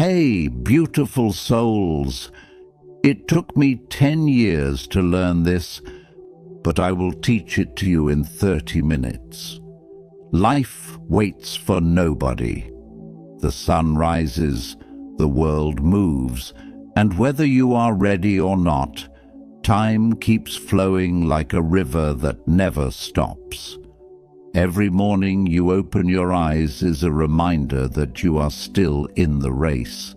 Hey, beautiful souls! It took me 10 years to learn this, but I will teach it to you in 30 minutes. Life waits for nobody. The sun rises, the world moves, and whether you are ready or not, time keeps flowing like a river that never stops. Every morning you open your eyes is a reminder that you are still in the race.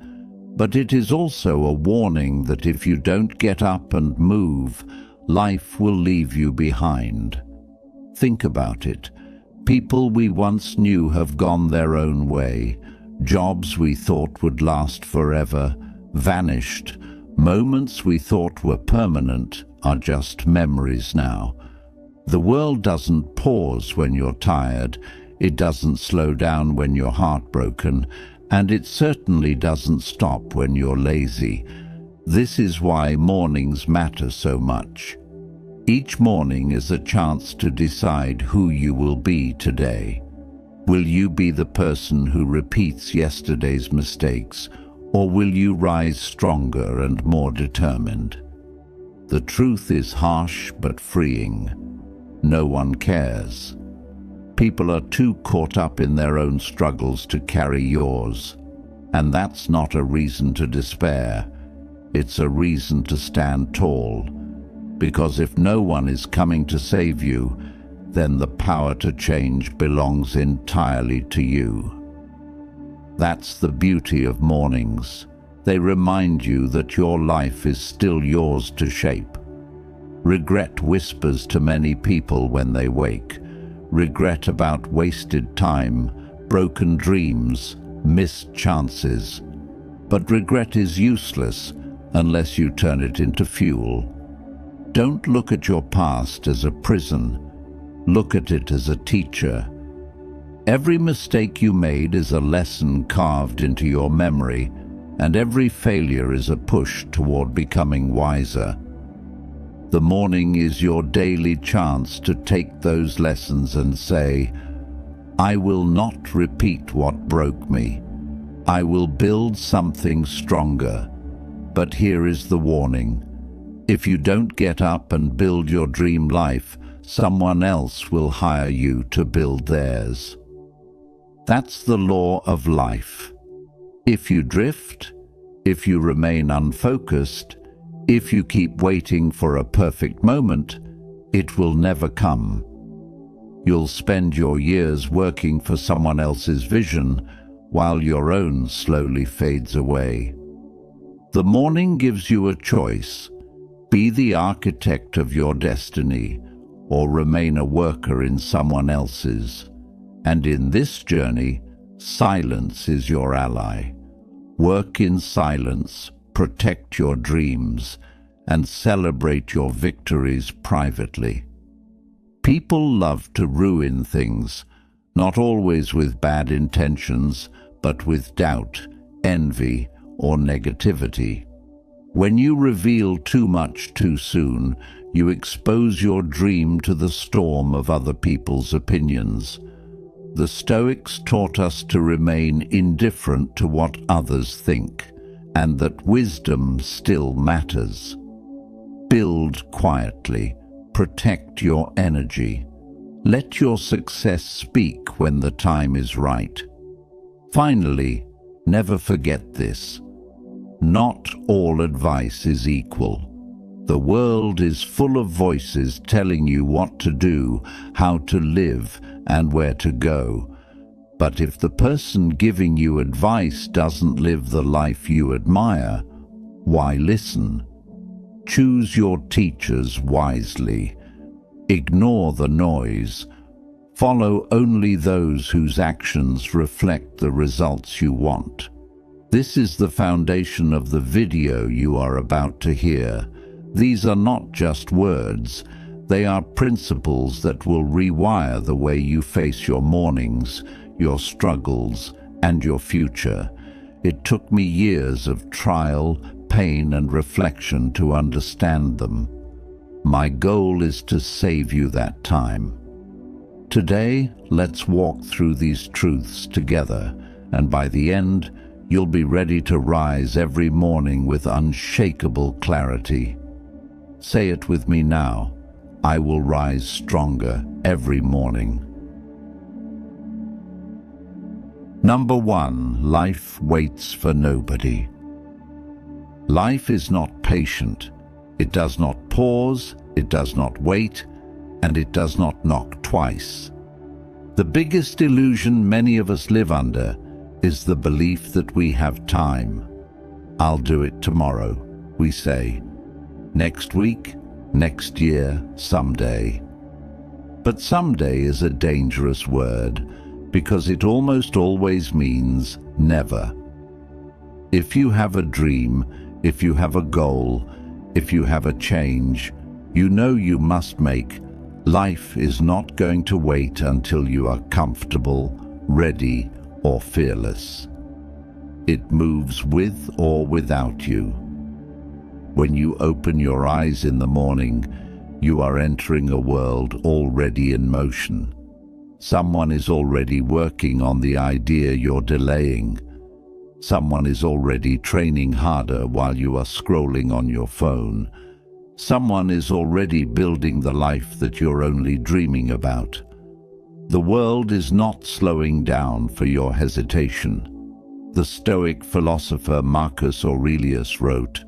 But it is also a warning that if you don't get up and move, life will leave you behind. Think about it. People we once knew have gone their own way. Jobs we thought would last forever, vanished. Moments we thought were permanent are just memories now. The world doesn't pause when you're tired, it doesn't slow down when you're heartbroken, and it certainly doesn't stop when you're lazy. This is why mornings matter so much. Each morning is a chance to decide who you will be today. Will you be the person who repeats yesterday's mistakes, or will you rise stronger and more determined? The truth is harsh but freeing. No one cares. People are too caught up in their own struggles to carry yours. And that's not a reason to despair. It's a reason to stand tall. Because if no one is coming to save you, then the power to change belongs entirely to you. That's the beauty of mornings. They remind you that your life is still yours to shape. Regret whispers to many people when they wake. Regret about wasted time, broken dreams, missed chances. But regret is useless unless you turn it into fuel. Don't look at your past as a prison. Look at it as a teacher. Every mistake you made is a lesson carved into your memory, and every failure is a push toward becoming wiser. The morning is your daily chance to take those lessons and say, I will not repeat what broke me. I will build something stronger. But here is the warning. If you don't get up and build your dream life, someone else will hire you to build theirs. That's the law of life. If you drift, if you remain unfocused, if you keep waiting for a perfect moment, it will never come. You'll spend your years working for someone else's vision while your own slowly fades away. The morning gives you a choice. Be the architect of your destiny or remain a worker in someone else's. And in this journey, silence is your ally. Work in silence, protect your dreams, and celebrate your victories privately. People love to ruin things, not always with bad intentions, but with doubt, envy, or negativity. When you reveal too much too soon, you expose your dream to the storm of other people's opinions. The Stoics taught us to remain indifferent to what others think, and that wisdom still matters. Build quietly, protect your energy. Let your success speak when the time is right. Finally, never forget this. Not all advice is equal. The world is full of voices telling you what to do, how to live, and where to go. But if the person giving you advice doesn't live the life you admire, why listen? Choose your teachers wisely. Ignore the noise. Follow only those whose actions reflect the results you want. This is the foundation of the video you are about to hear. These are not just words. They are principles that will rewire the way you face your mornings, your struggles, and your future. It took me years of trial, pain, and reflection to understand them. My goal is to save you that time. Today, let's walk through these truths together, and by the end, you'll be ready to rise every morning with unshakable clarity. Say it with me now. I will rise stronger every morning. Number 1, life waits for nobody. Life is not patient. It does not pause, it does not wait, and it does not knock twice. The biggest illusion many of us live under is the belief that we have time. I'll do it tomorrow, we say. Next week, next year, someday. But someday is a dangerous word because it almost always means never. If you have a dream, if you have a goal, if you have a change, you know you must make. Life is not going to wait until you are comfortable, ready, or fearless. It moves with or without you. When you open your eyes in the morning, you are entering a world already in motion. Someone is already working on the idea you're delaying. Someone is already training harder while you are scrolling on your phone. Someone is already building the life that you're only dreaming about. The world is not slowing down for your hesitation. The Stoic philosopher Marcus Aurelius wrote,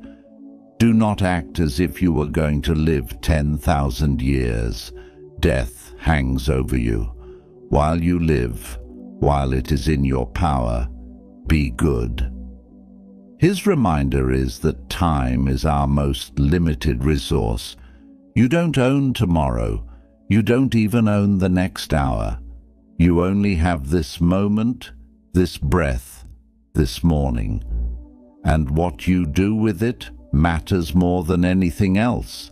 "Do not act as if you were going to live 10,000 years. Death hangs over you. While you live, while it is in your power, be good." His reminder is that time is our most limited resource. You don't own tomorrow. You don't even own the next hour. You only have this moment, this breath, this morning. And what you do with it matters more than anything else.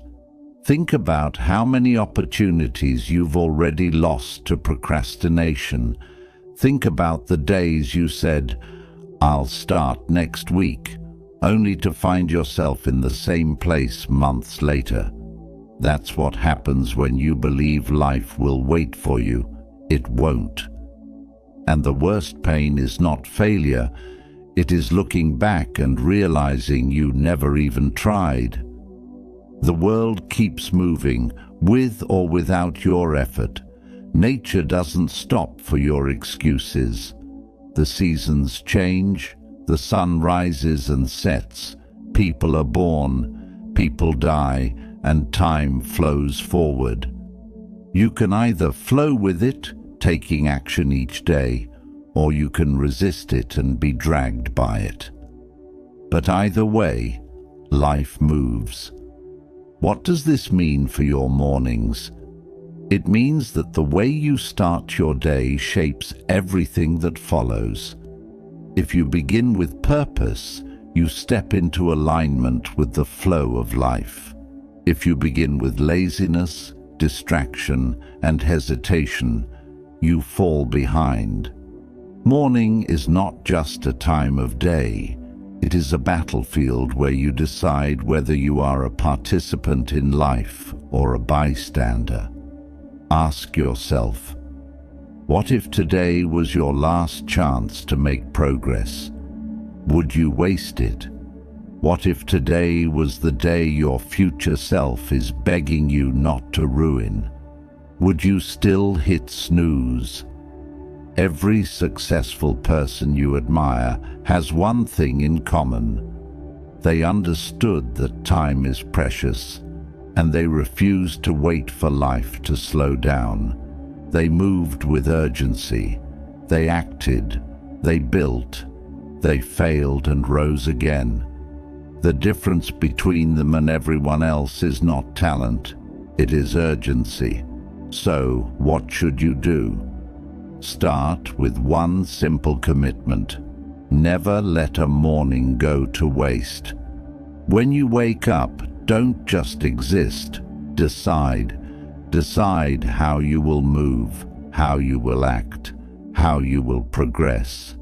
Think about how many opportunities you've already lost to procrastination. Think about the days you said, "I'll start next week," only to find yourself in the same place months later. That's what happens when you believe life will wait for you. It won't. And the worst pain is not failure. It is looking back and realizing you never even tried. The world keeps moving, with or without your effort. Nature doesn't stop for your excuses. The seasons change, the sun rises and sets, people are born, people die, and time flows forward. You can either flow with it, taking action each day, or you can resist it and be dragged by it. But either way, life moves. What does this mean for your mornings? It means that the way you start your day shapes everything that follows. If you begin with purpose, you step into alignment with the flow of life. If you begin with laziness, distraction, and hesitation, you fall behind. Morning is not just a time of day. It is a battlefield where you decide whether you are a participant in life or a bystander. Ask yourself, what if today was your last chance to make progress? Would you waste it? What if today was the day your future self is begging you not to ruin? Would you still hit snooze? Every successful person you admire has one thing in common. They understood that time is precious, and they refused to wait for life to slow down. They moved with urgency. They acted. They built. They failed and rose again. The difference between them and everyone else is not talent. It is urgency. So, what should you do? Start with one simple commitment. Never let a morning go to waste. When you wake up, don't just exist. Decide. Decide how you will move, how you will act, how you will progress.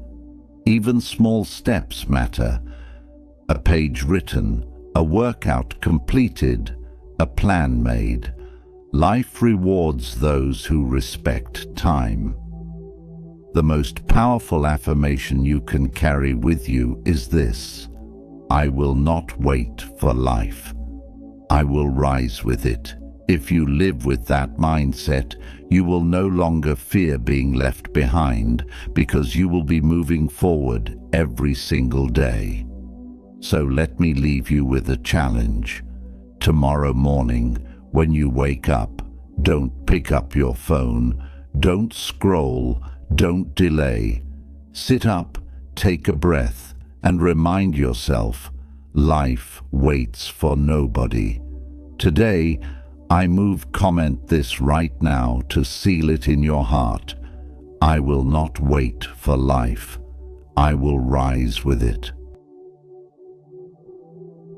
Even small steps matter. A page written, a workout completed, a plan made. Life rewards those who respect time. The most powerful affirmation you can carry with you is this: I will not wait for life. I will rise with it. If you live with that mindset, you will no longer fear being left behind, because you will be moving forward every single day. So let me leave you with a challenge. Tomorrow morning, when you wake up, don't pick up your phone, don't scroll, don't delay. Sit up, take a breath, and remind yourself, life waits for nobody. Today, I comment this right now to seal it in your heart. I will not wait for life. I will rise with it.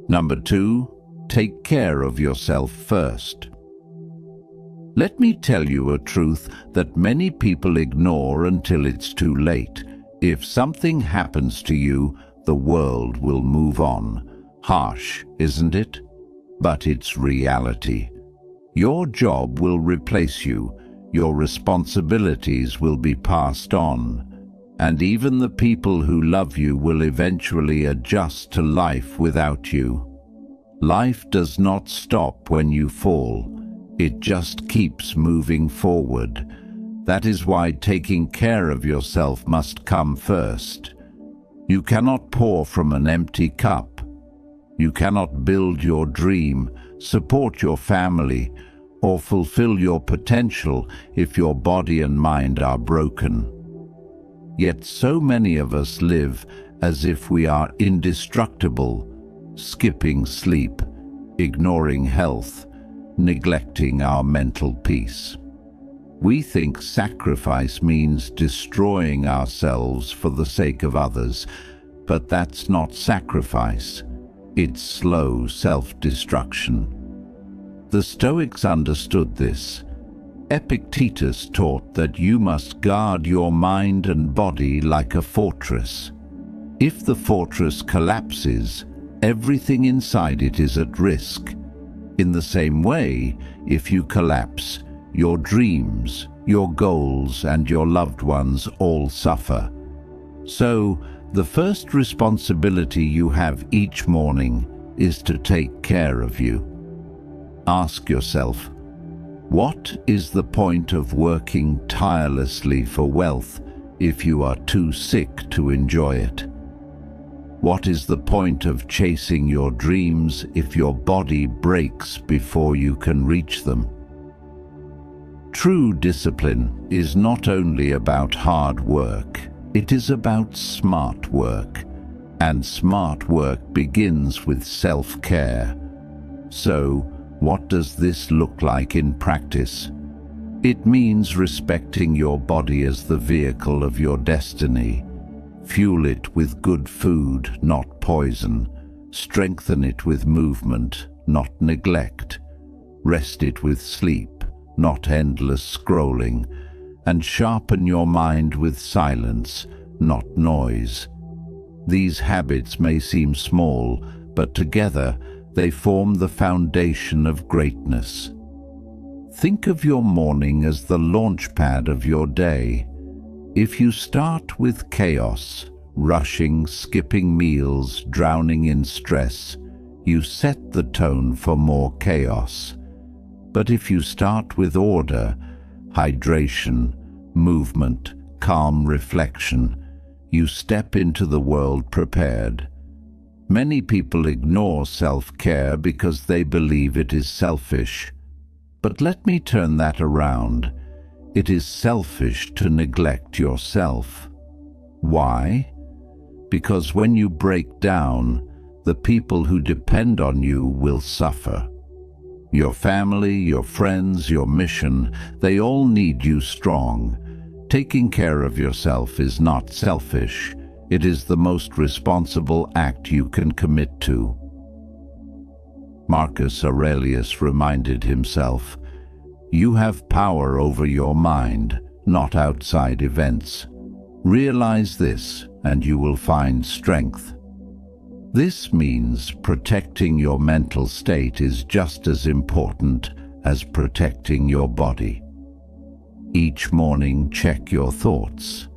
Number 2, take care of yourself first. Let me tell you a truth that many people ignore until it's too late. If something happens to you, the world will move on. Harsh, isn't it? But it's reality. Your job will replace you, your responsibilities will be passed on, and even the people who love you will eventually adjust to life without you. Life does not stop when you fall, it just keeps moving forward. That is why taking care of yourself must come first. You cannot pour from an empty cup. You cannot build your dream, support your family, or fulfill your potential if your body and mind are broken. Yet so many of us live as if we are indestructible, skipping sleep, ignoring health, neglecting our mental peace. We think sacrifice means destroying ourselves for the sake of others, but that's not sacrifice. It's slow self-destruction. The Stoics understood this. Epictetus taught that you must guard your mind and body like a fortress. If the fortress collapses, everything inside it is at risk. In the same way, if you collapse, your dreams, your goals, and your loved ones all suffer. So, the first responsibility you have each morning is to take care of you. Ask yourself, what is the point of working tirelessly for wealth if you are too sick to enjoy it? What is the point of chasing your dreams if your body breaks before you can reach them? True discipline is not only about hard work, it is about smart work. And smart work begins with self-care. So, what does this look like in practice? It means respecting your body as the vehicle of your destiny. Fuel it with good food, not poison. Strengthen it with movement, not neglect. Rest it with sleep, not endless scrolling. And sharpen your mind with silence, not noise. These habits may seem small, but together they form the foundation of greatness. Think of your morning as the launchpad of your day. If you start with chaos, rushing, skipping meals, drowning in stress, you set the tone for more chaos. But if you start with order, hydration, movement, calm reflection, you step into the world prepared. Many people ignore self-care because they believe it is selfish. But let me turn that around. It is selfish to neglect yourself. Why? Because when you break down, the people who depend on you will suffer. Your family, your friends, your mission, they all need you strong. Taking care of yourself is not selfish. It is the most responsible act you can commit to. Marcus Aurelius reminded himself, "You have power over your mind, not outside events. Realize this, and you will find strength." This means protecting your mental state is just as important as protecting your body. Each morning, check your thoughts.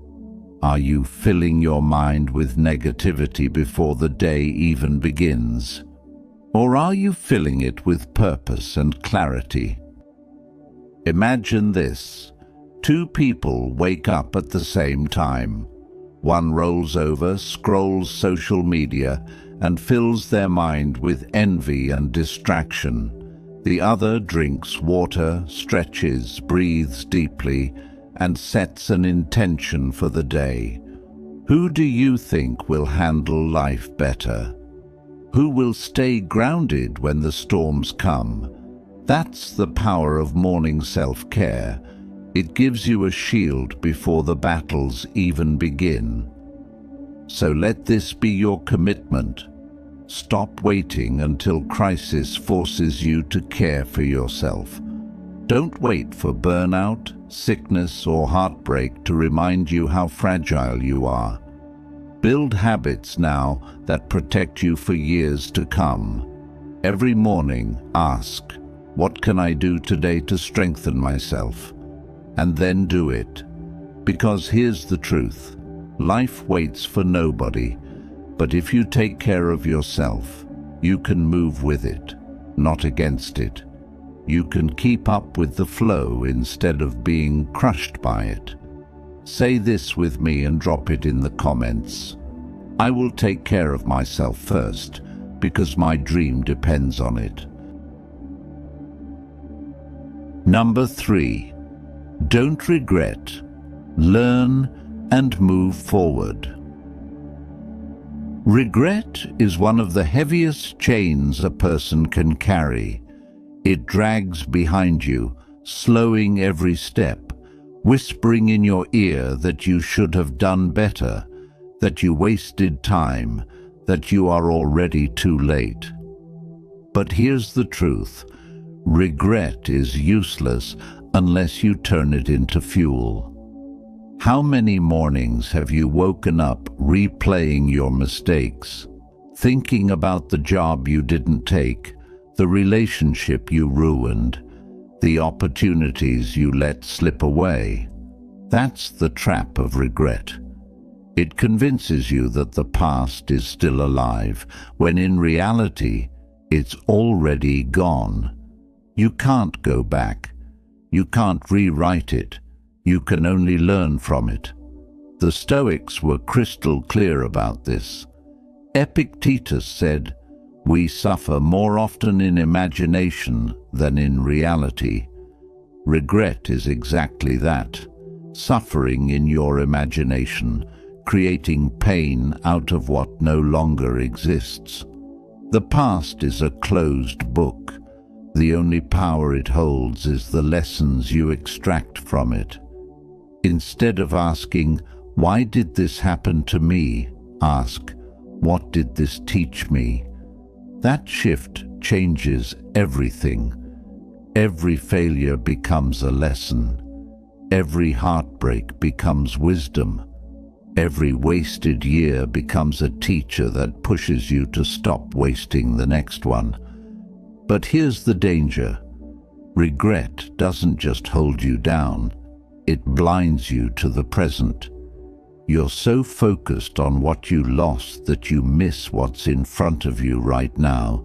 Are you filling your mind with negativity before the day even begins? Or are you filling it with purpose and clarity? Imagine this. Two people wake up at the same time. One rolls over, scrolls social media, and fills their mind with envy and distraction. The other drinks water, stretches, breathes deeply, and sets an intention for the day. Who do you think will handle life better? Who will stay grounded when the storms come? That's the power of morning self-care. It gives you a shield before the battles even begin. So let this be your commitment. Stop waiting until crisis forces you to care for yourself. Don't wait for burnout, sickness, or heartbreak to remind you how fragile you are. Build habits now that protect you for years to come. Every morning, ask, what can I do today to strengthen myself? And then do it. Because here's the truth. Life waits for nobody. But if you take care of yourself, you can move with it, not against it. You can keep up with the flow instead of being crushed by it. Say this with me and drop it in the comments. I will take care of myself first, because my dream depends on it. Number 3. Don't regret. Learn and move forward. Regret is one of the heaviest chains a person can carry. It drags behind you, slowing every step, whispering in your ear that you should have done better, that you wasted time, that you are already too late. But here's the truth. Regret is useless unless you turn it into fuel. How many mornings have you woken up replaying your mistakes, thinking about the job you didn't take, the relationship you ruined, the opportunities you let slip away? That's the trap of regret. It convinces you that the past is still alive, when in reality, it's already gone. You can't go back. You can't rewrite it. You can only learn from it. The Stoics were crystal clear about this. Epictetus said, "We suffer more often in imagination than in reality." Regret is exactly that, suffering in your imagination, creating pain out of what no longer exists. The past is a closed book. The only power it holds is the lessons you extract from it. Instead of asking, "Why did this happen to me?" ask, "What did this teach me?" That shift changes everything. Every failure becomes a lesson. Every heartbreak becomes wisdom. Every wasted year becomes a teacher that pushes you to stop wasting the next one. But here's the danger. Regret doesn't just hold you down. It blinds you to the present. You're so focused on what you lost that you miss what's in front of you right now.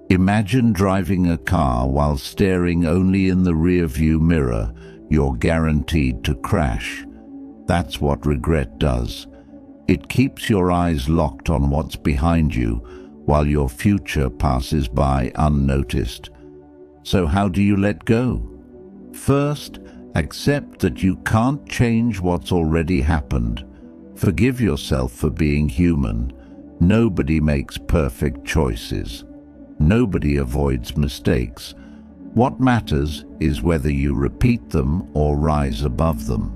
Imagine driving a car while staring only in the rearview mirror. You're guaranteed to crash. That's what regret does. It keeps your eyes locked on what's behind you while your future passes by unnoticed. So how do you let go? First, accept that you can't change what's already happened. Forgive yourself for being human. Nobody makes perfect choices. Nobody avoids mistakes. What matters is whether you repeat them or rise above them.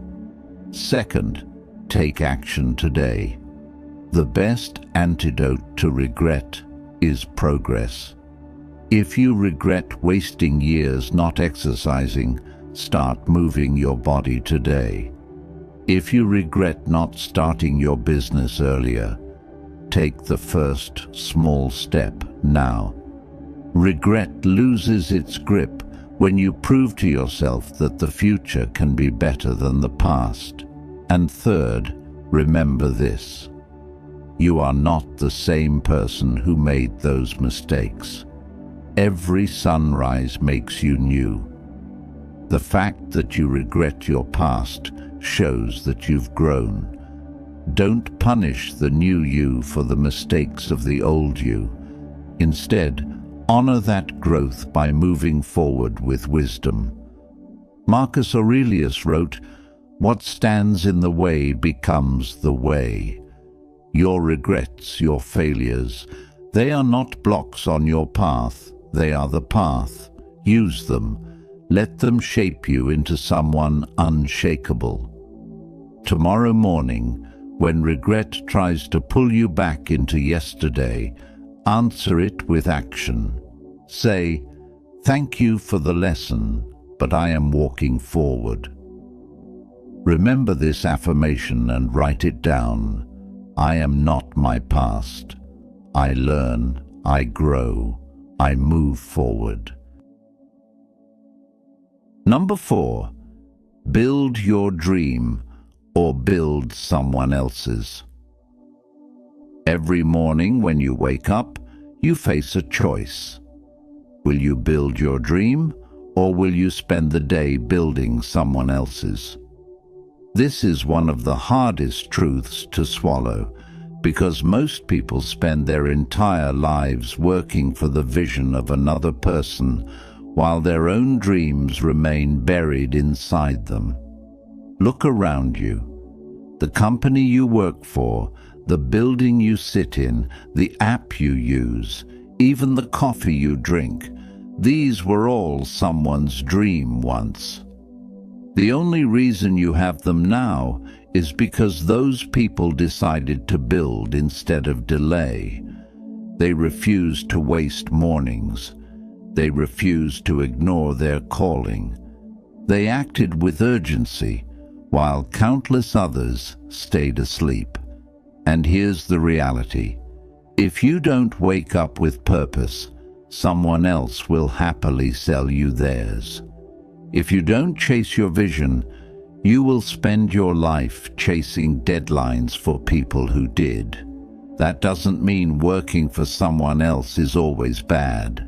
Second, take action today. The best antidote to regret is progress. If you regret wasting years not exercising, start moving your body today. If you regret not starting your business earlier, take the first small step now. Regret loses its grip when you prove to yourself that the future can be better than the past. And third, Remember this: you are not the same person who made those mistakes. Every sunrise makes you new. The fact that you regret your past shows that you've grown. Don't punish the new you for the mistakes of the old you. Instead, honor that growth by moving forward with wisdom. Marcus Aurelius wrote, "What stands in the way becomes the way." Your regrets, your failures, they are not blocks on your path, they are the path. Use them. Let them shape you into someone unshakable. Tomorrow morning, when regret tries to pull you back into yesterday, answer it with action. Say, "Thank you for the lesson, but I am walking forward." Remember this affirmation and write it down. I am not my past. I learn, I grow, I move forward. Number 4, build your dream or build someone else's. Every morning when you wake up, you face a choice. Will you build your dream, or will you spend the day building someone else's? This is one of the hardest truths to swallow, because most people spend their entire lives working for the vision of another person, while their own dreams remain buried inside them. Look around you. The company you work for, the building you sit in, the app you use, even the coffee you drink, these were all someone's dream once. The only reason you have them now is because those people decided to build instead of delay. They refused to waste mornings. They refused to ignore their calling. They acted with urgency, while countless others stayed asleep. And here's the reality: if you don't wake up with purpose, someone else will happily sell you theirs. If you don't chase your vision, you will spend your life chasing deadlines for people who did. That doesn't mean working for someone else is always bad.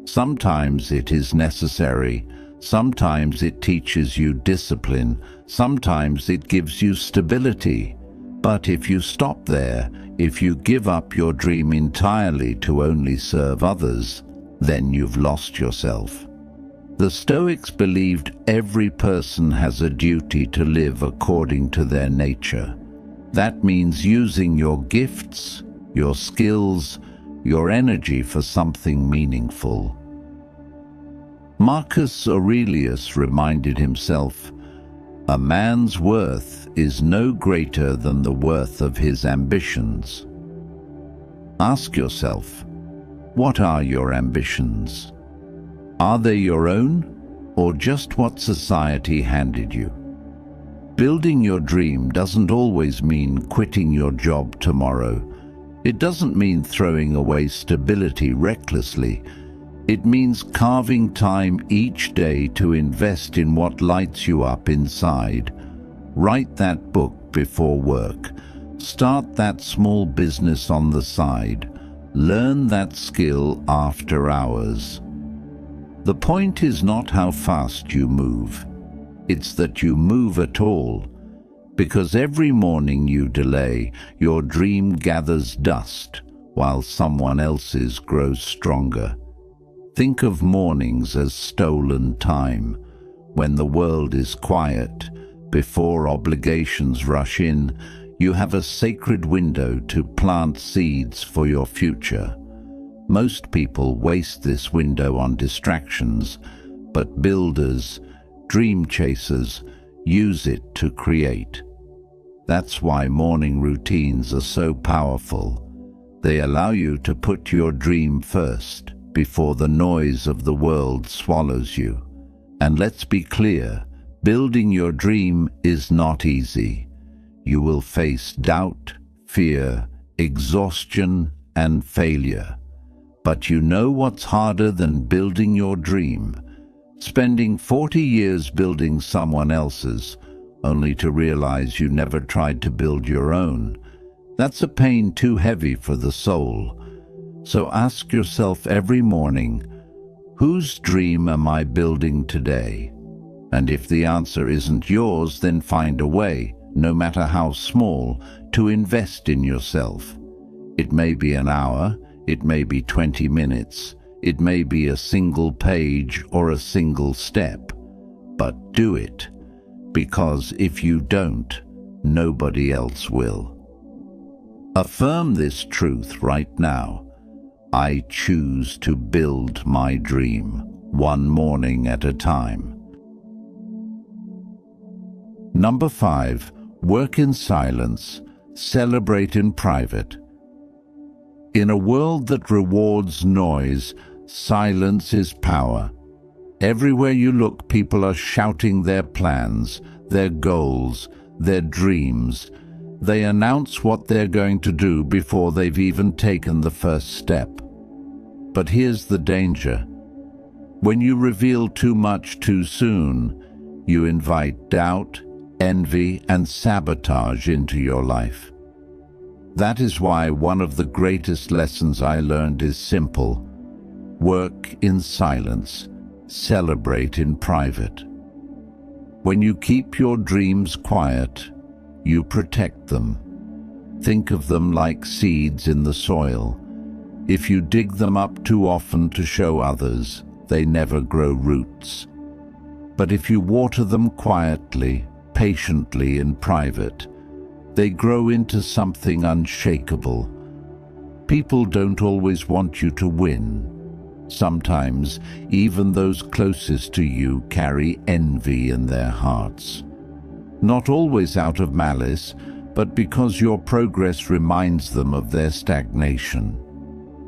Sometimes it is necessary. Sometimes it teaches you discipline. Sometimes it gives you stability. But if you stop there, if you give up your dream entirely to only serve others, then you've lost yourself. The Stoics believed every person has a duty to live according to their nature. That means using your gifts, your skills, your energy for something meaningful. Marcus Aurelius reminded himself, "A man's worth is no greater than the worth of his ambitions." Ask yourself, what are your ambitions? Are they your own, or just what society handed you? Building your dream doesn't always mean quitting your job tomorrow. It doesn't mean throwing away stability recklessly. It means carving time each day to invest in what lights you up inside. Write that book before work. Start that small business on the side. Learn that skill after hours. The point is not how fast you move. It's that you move at all. Because every morning you delay, your dream gathers dust, while someone else's grows stronger. Think of mornings as stolen time, when the world is quiet, before obligations rush in. You have a sacred window to plant seeds for your future. Most people waste this window on distractions, but builders, dream chasers, use it to create. That's why morning routines are so powerful. They allow you to put your dream first, before the noise of the world swallows you. And let's be clear, building your dream is not easy. You will face doubt, fear, exhaustion, and failure. But you know what's harder than building your dream? Spending 40 years building someone else's, only to realize you never tried to build your own. That's a pain too heavy for the soul. So ask yourself every morning, whose dream am I building today? And if the answer isn't yours, then find a way, no matter how small, to invest in yourself. It may be an hour, it may be 20 minutes, it may be a single page or a single step, but do it, because if you don't, nobody else will. Affirm this truth right now. I choose to build my dream, one morning at a time. Number 5, work in silence, celebrate in private. In a world that rewards noise, silence is power. Everywhere you look, people are shouting their plans, their goals, their dreams. They announce what they're going to do before they've even taken the first step. But here's the danger. When you reveal too much too soon, you invite doubt, envy, and sabotage into your life. That is why one of the greatest lessons I learned is simple. Work in silence, celebrate in private. When you keep your dreams quiet, you protect them. Think of them like seeds in the soil. If you dig them up too often to show others, they never grow roots. But if you water them quietly, patiently in private, they grow into something unshakable. People don't always want you to win. Sometimes, even those closest to you carry envy in their hearts. Not always out of malice, but because your progress reminds them of their stagnation.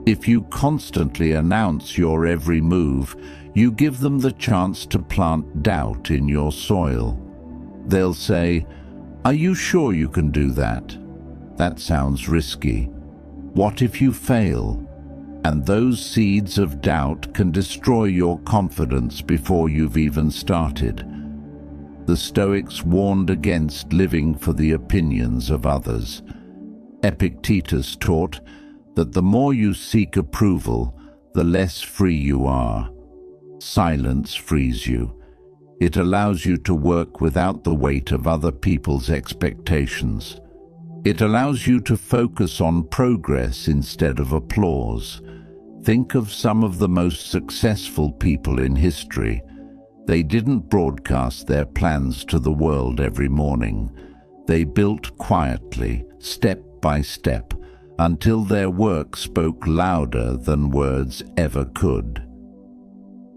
If you constantly announce your every move, you give them the chance to plant doubt in your soil. They'll say, "Are you sure you can do that? That sounds risky. What if you fail?" And those seeds of doubt can destroy your confidence before you've even started. The Stoics warned against living for the opinions of others. Epictetus taught that the more you seek approval, the less free you are. Silence frees you. It allows you to work without the weight of other people's expectations. It allows you to focus on progress instead of applause. Think of some of the most successful people in history. They didn't broadcast their plans to the world every morning. They built quietly, step by step, until their work spoke louder than words ever could.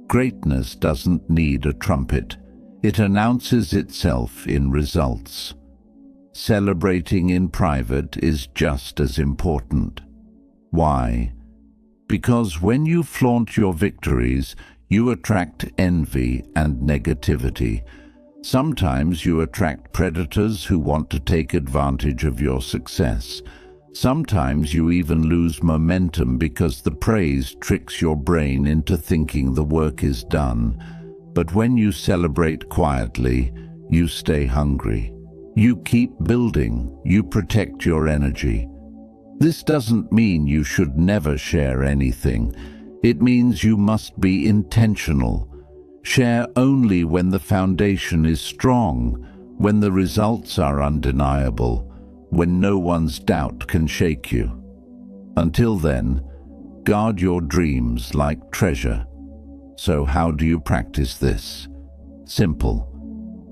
Greatness doesn't need a trumpet. It announces itself in results. Celebrating in private is just as important. Why? Because when you flaunt your victories, you attract envy and negativity. Sometimes you attract predators who want to take advantage of your success. Sometimes you even lose momentum because the praise tricks your brain into thinking the work is done. But when you celebrate quietly, you stay hungry. You keep building, you protect your energy. This doesn't mean you should never share anything. It means you must be intentional. Share only when the foundation is strong, when the results are undeniable, when no one's doubt can shake you. Until then, guard your dreams like treasure. So how do you practice this? Simple.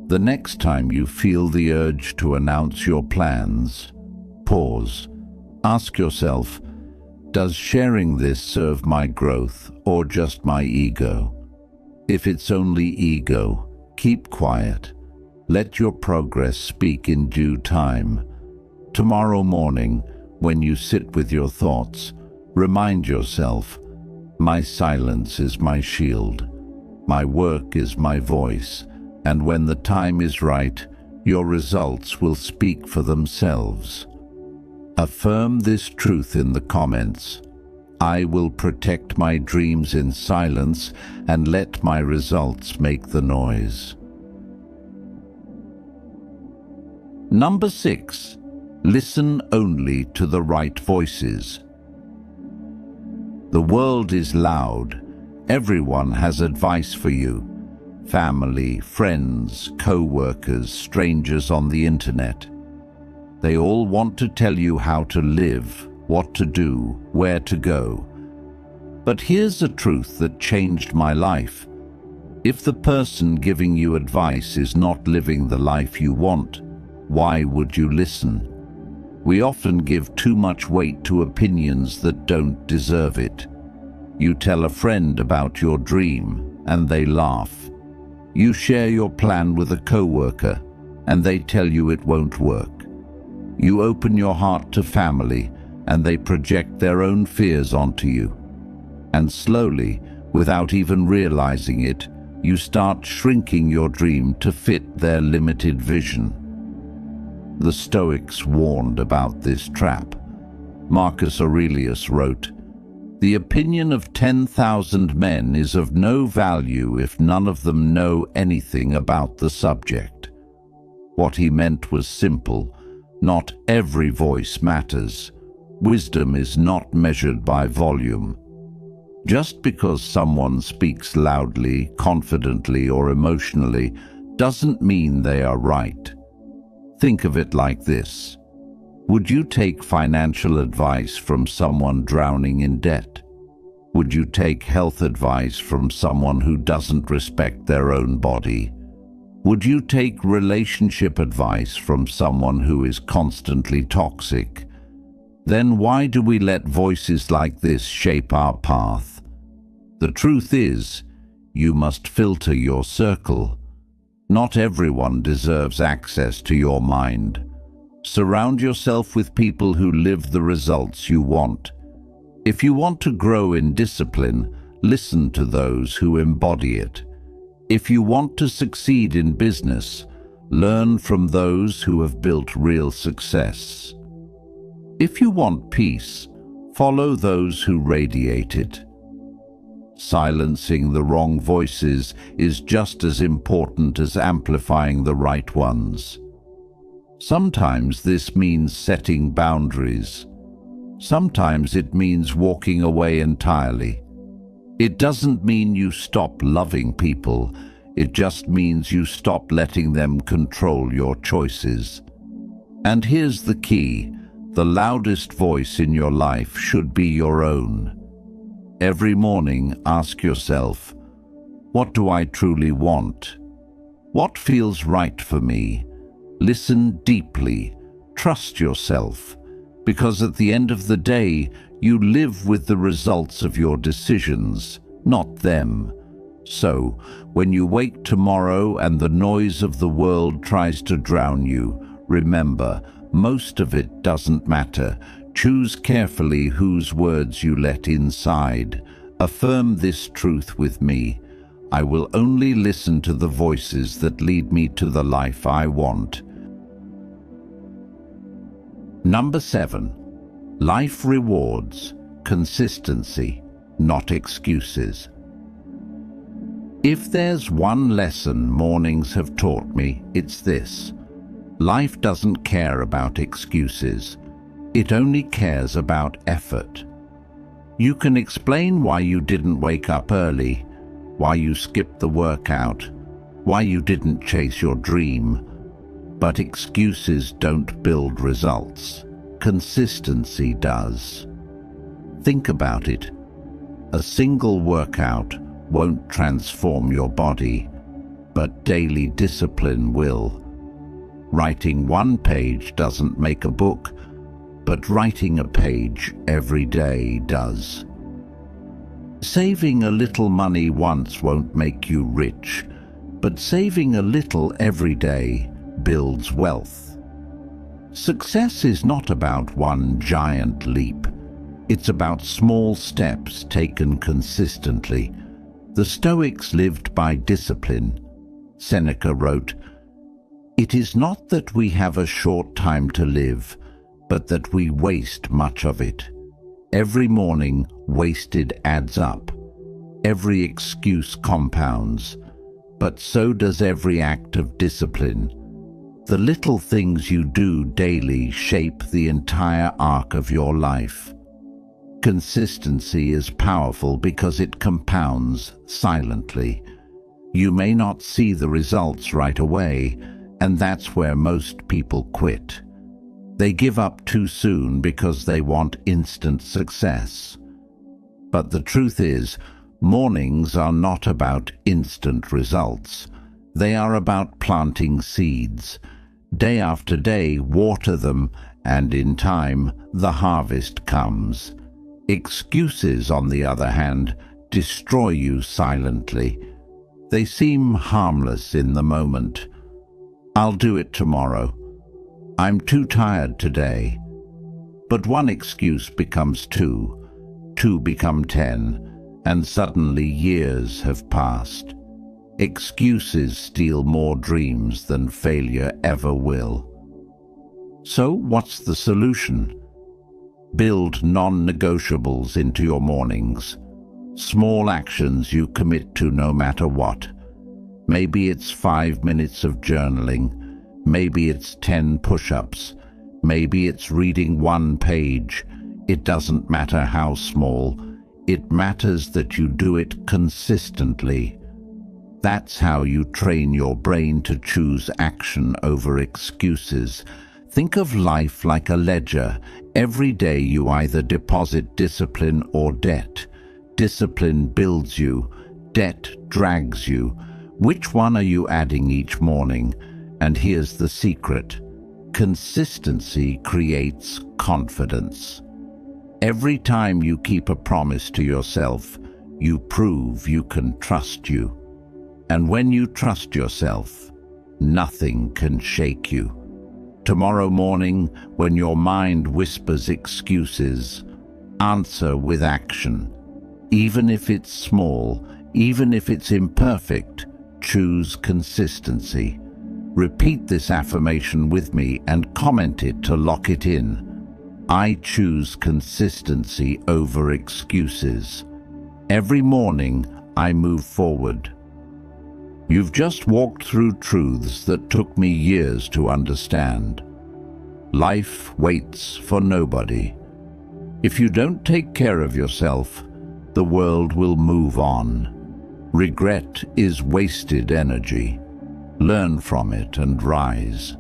The next time you feel the urge to announce your plans, pause. Ask yourself, does sharing this serve my growth or just my ego? If it's only ego, keep quiet. Let your progress speak in due time. Tomorrow morning, when you sit with your thoughts, remind yourself, my silence is my shield. My work is my voice. And when the time is right, your results will speak for themselves. Affirm this truth in the comments. I will protect my dreams in silence and let my results make the noise. Number 6. Listen only to the right voices. The world is loud. Everyone has advice for you. Family, friends, co-workers, strangers on the internet. They all want to tell you how to live, what to do, where to go. But here's a truth that changed my life. If the person giving you advice is not living the life you want, why would you listen? We often give too much weight to opinions that don't deserve it. You tell a friend about your dream, and they laugh. You share your plan with a coworker, and they tell you it won't work. You open your heart to family, and they project their own fears onto you. And slowly, without even realizing it, you start shrinking your dream to fit their limited vision. The Stoics warned about this trap. Marcus Aurelius wrote, "The opinion of 10,000 men is of no value if none of them know anything about the subject." What he meant was simple. Not every voice matters. Wisdom is not measured by volume. Just because someone speaks loudly, confidently, or emotionally doesn't mean they are right. Think of it like this. Would you take financial advice from someone drowning in debt? Would you take health advice from someone who doesn't respect their own body? Would you take relationship advice from someone who is constantly toxic? Then why do we let voices like this shape our path? The truth is, you must filter your circle. Not everyone deserves access to your mind. Surround yourself with people who live the results you want. If you want to grow in discipline, listen to those who embody it. If you want to succeed in business, learn from those who have built real success. If you want peace, follow those who radiate it. Silencing the wrong voices is just as important as amplifying the right ones. Sometimes this means setting boundaries. Sometimes it means walking away entirely. It doesn't mean you stop loving people. It just means you stop letting them control your choices. And here's the key. The loudest voice in your life should be your own. Every morning, ask yourself, what do I truly want? What feels right for me? Listen deeply, trust yourself, because at the end of the day, you live with the results of your decisions, not them. So, when you wake tomorrow and the noise of the world tries to drown you, remember, most of it doesn't matter. Choose carefully whose words you let inside. Affirm this truth with me. I will only listen to the voices that lead me to the life I want. Number 7. Life rewards consistency, not excuses. If there's one lesson mornings have taught me, it's this. Life doesn't care about excuses. It only cares about effort. You can explain why you didn't wake up early, why you skipped the workout, why you didn't chase your dream. But excuses don't build results. Consistency does. Think about it. A single workout won't transform your body, but daily discipline will. Writing one page doesn't make a book, but writing a page every day does. Saving a little money once won't make you rich, but saving a little every day builds wealth. Success is not about one giant leap. It's about small steps taken consistently. The Stoics lived by discipline. Seneca wrote, "It is not that we have a short time to live, but that we waste much of it. Every morning, wasted adds up. Every excuse compounds, but so does every act of discipline. The little things you do daily shape the entire arc of your life. Consistency is powerful because it compounds silently. You may not see the results right away, and that's where most people quit. They give up too soon because they want instant success. But the truth is, mornings are not about instant results. They are about planting seeds. Day after day, water them, and in time, the harvest comes. Excuses, on the other hand, destroy you silently. They seem harmless in the moment. I'll do it tomorrow. I'm too tired today. But one excuse becomes two become 10, and suddenly years have passed. Excuses steal more dreams than failure ever will. So what's the solution? Build non-negotiables into your mornings. Small actions you commit to no matter what. Maybe it's 5 minutes of journaling. Maybe it's 10 push-ups. Maybe it's reading 1 page. It doesn't matter how small. It matters that you do it consistently. That's how you train your brain to choose action over excuses. Think of life like a ledger. Every day you either deposit discipline or debt. Discipline builds you. Debt drags you. Which one are you adding each morning? And here's the secret. Consistency creates confidence. Every time you keep a promise to yourself, you prove you can trust you. And when you trust yourself, nothing can shake you. Tomorrow morning, when your mind whispers excuses, answer with action. Even if it's small, even if it's imperfect, choose consistency. Repeat this affirmation with me and comment it to lock it in. I choose consistency over excuses. Every morning, I move forward. You've just walked through truths that took me years to understand. Life waits for nobody. If you don't take care of yourself, the world will move on. Regret is wasted energy. Learn from it and rise.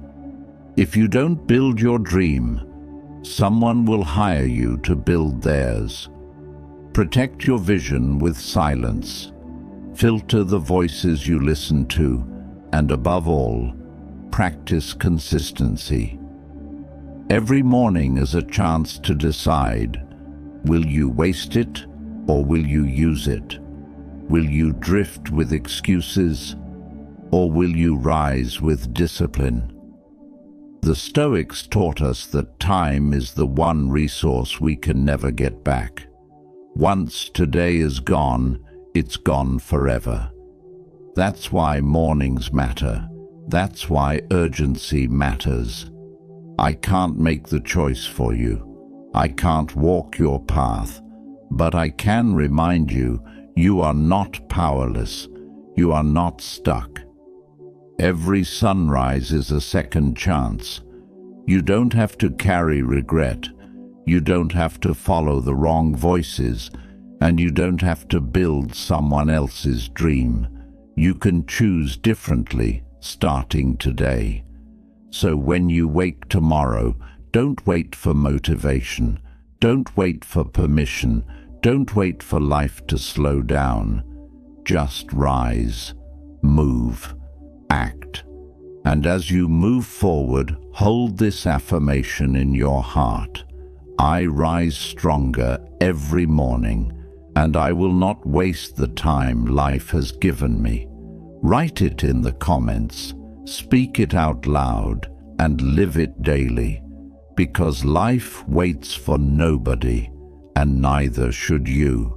If you don't build your dream, someone will hire you to build theirs. Protect your vision with silence. Filter the voices you listen to, and above all, practice consistency. Every morning is a chance to decide, will you waste it or will you use it? Will you drift with excuses or will you rise with discipline? The Stoics taught us that time is the one resource we can never get back. Once today is gone, it's gone forever. That's why mornings matter. That's why urgency matters. I can't make the choice for you. I can't walk your path. But I can remind you, you are not powerless. You are not stuck. Every sunrise is a second chance. You don't have to carry regret. You don't have to follow the wrong voices. And you don't have to build someone else's dream. You can choose differently, starting today. So when you wake tomorrow, don't wait for motivation. Don't wait for permission. Don't wait for life to slow down. Just rise, move, act. And as you move forward, hold this affirmation in your heart. I rise stronger every morning, and I will not waste the time life has given me. Write it in the comments, speak it out loud, and live it daily, because life waits for nobody, and neither should you.